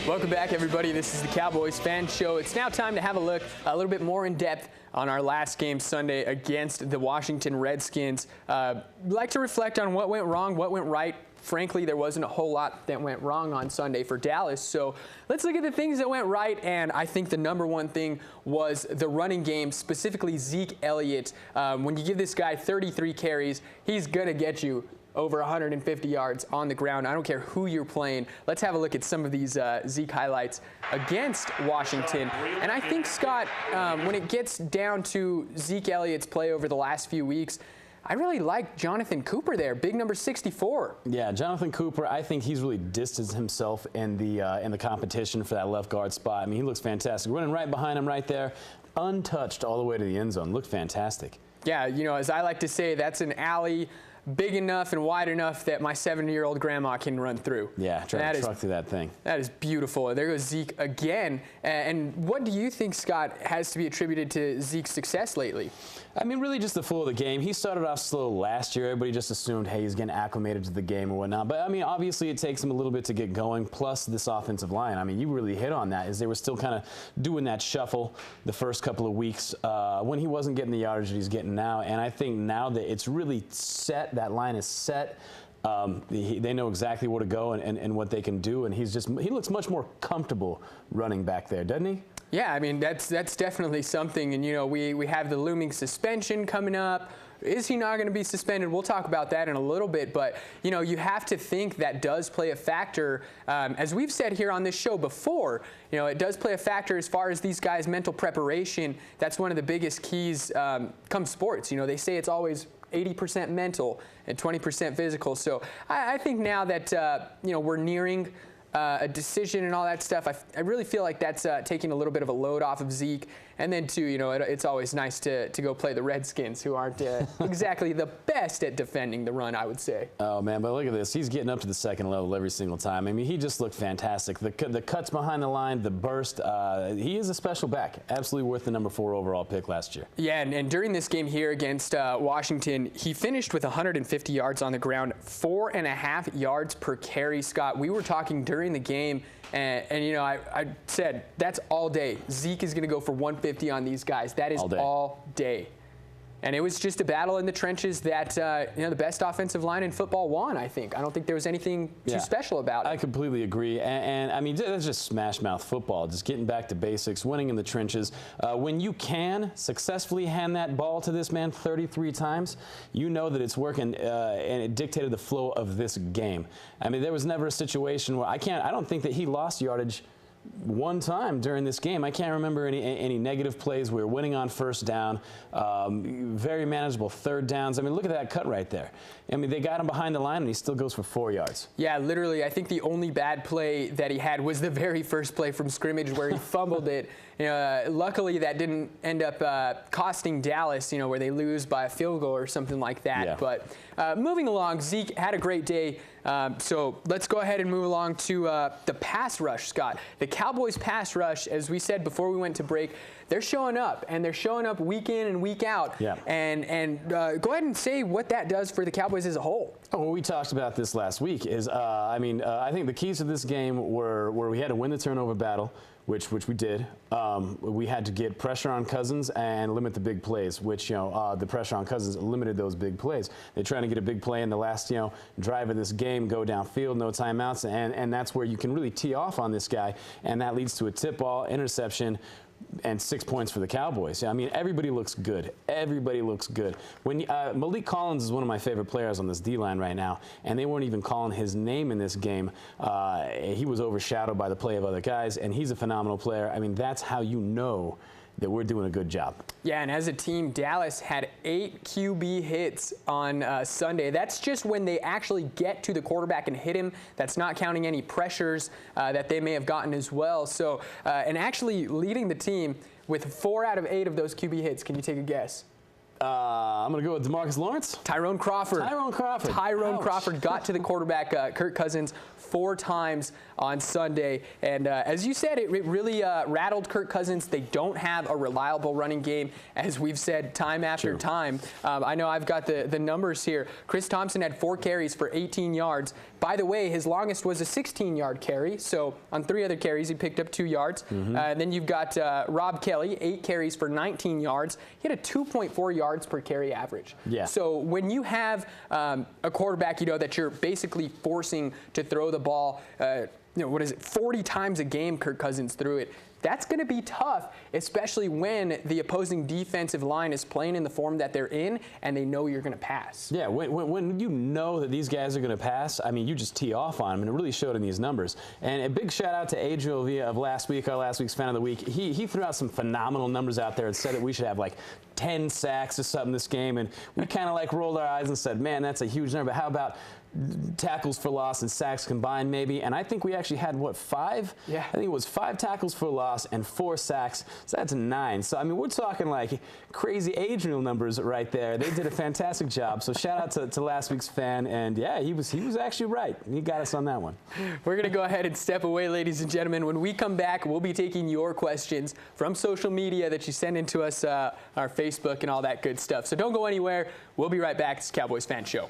Welcome back, everybody. This is the Cowboys Fan Show. It's now time to have a look a little bit more in depth on our last game Sunday against the Washington Redskins. We'd like to reflect on what went wrong, what went right. Frankly, there wasn't a whole lot that went wrong on Sunday for Dallas. So let's look at the things that went right. And I think the number one thing was the running game, specifically Zeke Elliott. When you give this guy 33 carries, he's going to get you over 150 yards on the ground. I don't care who you're playing. Let's have a look at some of these Zeke highlights against Washington. And I think, Scott, when it gets down to Zeke Elliott's play over the last few weeks, I really like Jonathan Cooper there, big number 64. Yeah, Jonathan Cooper, I think he's really distanced himself in the competition for that left guard spot. I mean, he looks fantastic. Running right behind him right there, untouched all the way to the end zone. Looked fantastic. Yeah, you know, as I like to say, that's an alley big enough and wide enough that my 70-year-old grandma can run through. Yeah, try to truck through that thing. That is beautiful. There goes Zeke again. And what do you think, Scott, has to be attributed to Zeke's success lately? I mean, really just the flow of the game. He started off slow last year. Everybody just assumed, hey, he's getting acclimated to the game or whatnot. But, I mean, obviously it takes him a little bit to get going, plus this offensive line. I mean, you really hit on that, as they were still kind of doing that shuffle the first couple of weeks when he wasn't getting the yardage that he's getting now. And I think now that it's really set, that line is set, they know exactly where to go and what they can do. And he looks much more comfortable running back there, doesn't he? Yeah, I mean, that's definitely something. And, you know, we have the looming suspension coming up. Is he not going to be suspended? We'll talk about that in a little bit. But, you know, you have to think that does play a factor. As we've said here on this show before, you know, it does play a factor as far as these guys' mental preparation. That's one of the biggest keys come sports. You know, they say it's always 80% mental and 20% physical. So I think now that, you know, we're nearing a decision and all that stuff, I really feel like that's taking a little bit of a load off of Zeke. And then, too, you know, it's always nice to go play the Redskins, who aren't exactly the best at defending the run, I would say. Oh, man, but look at this. He's getting up to the second level every single time. I mean, he just looked fantastic. The cuts behind the line, the burst, he is a special back. Absolutely worth the number 4 overall pick last year. Yeah, and during this game here against Washington, he finished with 150 yards on the ground, 4.5 yards per carry, Scott. We were talking during the game, and you know, I said that's all day. Zeke is going to go for 150 on these guys. That is all day. And it was just a battle in the trenches that you know, the best offensive line in football won, I think. I don't think there was anything too special about it. I completely agree. And I mean, that's just smash mouth football, just getting back to basics, winning in the trenches. When you can successfully hand that ball to this man 33 times, you know that it's working, and it dictated the flow of this game. I mean, there was never a situation where I don't think that he lost yardage one time during this game. I can't remember any negative plays. We were winning on first down, very manageable third downs. I mean, look at that cut right there. I mean, they got him behind the line, and he still goes for 4 yards. Yeah, literally, I think the only bad play that he had was the very first play from scrimmage where he fumbled it. You know, luckily, that didn't end up costing Dallas, you know, where they lose by a field goal or something like that. Yeah. But moving along, Zeke had a great day. So let's go ahead and move along to the pass rush, Scott. The Cowboys pass rush, as we said before we went to break, they're showing up, and they're showing up week in and week out. Yeah. And go ahead and say what that does for the Cowboys as a whole. Oh, well, we talked about this last week. I think the keys to this game were where we had to win the turnover battle, which we did. We had to get pressure on Cousins and limit the big plays, which, you know, the pressure on Cousins limited those big plays. They're trying to get a big play in the last, you know, drive of this game, go downfield, no timeouts, and that's where you can really tee off on this guy, and that leads to a tip ball, interception, and 6 points for the Cowboys. I mean, everybody looks good. Everybody looks good. When Malik Collins is one of my favorite players on this D-line right now, and they weren't even calling his name in this game. He was overshadowed by the play of other guys, and he's a phenomenal player. I mean, that's how you know that we're doing a good job. Yeah, and as a team, Dallas had 8 QB hits on Sunday. That's just when they actually get to the quarterback and hit him. That's not counting any pressures that they may have gotten as well. So, and actually leading the team with 4 out of 8 of those QB hits. Can you take a guess? I'm going to go with DeMarcus Lawrence. Tyrone Crawford. Tyrone Crawford got to the quarterback, Kirk Cousins, 4 times on Sunday. And as you said, it really rattled Kirk Cousins. They don't have a reliable running game, as we've said time after time. I know I've got the numbers here. Chris Thompson had 4 carries for 18 yards. By the way, his longest was a 16-yard carry. So on 3 other carries, he picked up 2 yards. And then you've got Rob Kelly, 8 carries for 19 yards. He had a 2.4 yards per carry average. Yeah. So when you have a quarterback, that you're basically forcing to throw the ball, 40 times a game, Kirk Cousins threw it. That's going to be tough, especially when the opposing defensive line is playing in the form that they're in and they know you're going to pass. Yeah, when you know that these guys are going to pass, I mean, you just tee off on them, and it really showed in these numbers. And a big shout out to Adriel Villa of last week, our last week's Fan of the Week. He threw out some phenomenal numbers out there and said that we should have like 10 sacks or something this game, and we kind of like rolled our eyes and said, man, that's a huge number. But how about tackles for loss and sacks combined, maybe? And I think we actually had, 5? Yeah. I think it was 5 tackles for loss and 4 sacks, so that's 9. So, I mean, we're talking like crazy Adriel numbers right there. They did a fantastic job. So shout out to last week's fan, and yeah, he was actually right. He got us on that one. We're going to go ahead and step away, ladies and gentlemen. When we come back, we'll be taking your questions from social media that you send into us, our Facebook and all that good stuff. So don't go anywhere. We'll be right back. It's Cowboys Fan Show.